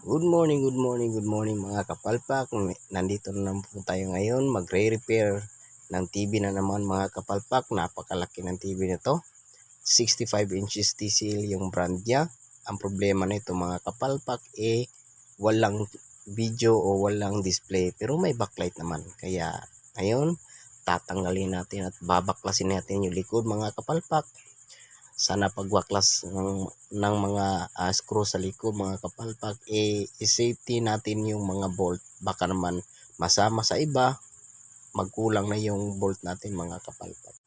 Good morning, good morning, good morning mga kapalpak. Nandito na naman po tayo ngayon magre-repair ng TV na naman mga kapalpak. Napakalaki ng TV na to. 65 inches TCL yung brand niya. Ang problema nito mga kapalpak walang video o walang display pero may backlight naman. Kaya ngayon tatanggalin natin at babaklasin natin yung likod mga kapalpak. Sana pagwaklas ng mga screw sa likod mga kapalpak i-safety natin yung mga bolt, baka naman masama sa iba, magkulang na yung bolt natin mga kapalpak.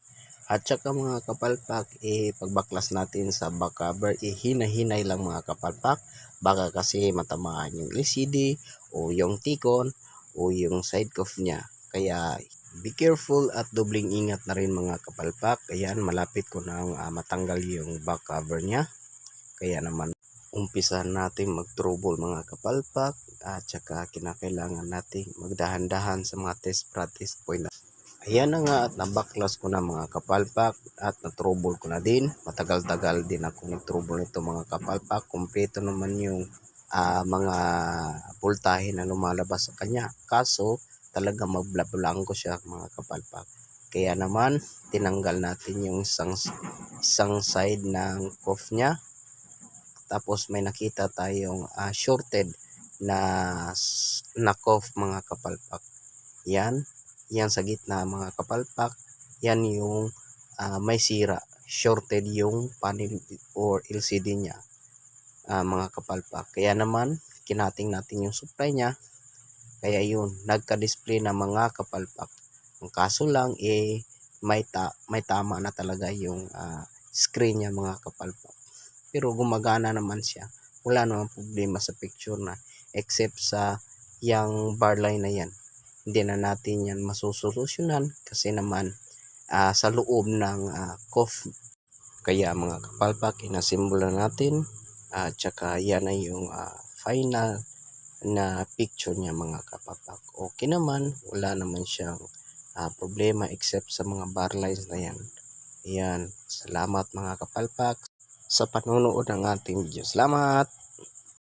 At saka mga kapalpak pagbaklas natin sa back cover hinahinay lang mga kapalpak, baka kasi matamaan yung LCD o yung Ticon o yung side cuff niya. Kaya be careful at dobling ingat na rin mga kapalpak. Ayan, malapit ko nang matanggal yung back cover niya. Kaya naman umpisahan natin mag-trouble mga kapalpak at saka kinakailangan natin magdahan-dahan sa mga test practice point. Ayan na nga at nabaklas ko na mga kapalpak at na-trouble ko na din. Matagal-tagal din ako nag-trouble nito mga kapalpak. Kompleto naman yung mga voltahe na lumalabas sa kanya. Kaso talaga magbla-blanco siya mga kapalpak. Kaya naman tinanggal natin yung isang side ng cuff niya. Tapos may nakita tayong shorted na cuff mga kapalpak. Yan sa gitna mga kapalpak, yan yung may sira, shorted yung panel or LCD niya mga kapalpak. Kaya naman kinating natin yung supply niya, kaya yun nagka-display na mga kapalpak. Ang kaso lang may tama na talaga yung screen niya mga kapalpak, pero gumagana naman siya, wala namang problema sa picture na, except sa yung bar line na yan. Hindi na natin yan masusolusyonan kasi naman sa loob ng cuff. Kaya mga kapalpak, inasimbola natin at saka yan na yung final na picture niya mga kapalpak. Okay naman, wala naman siyang problema except sa mga bar lines na yan. Ayan, salamat mga kapalpak sa panonood ng ating video. Salamat!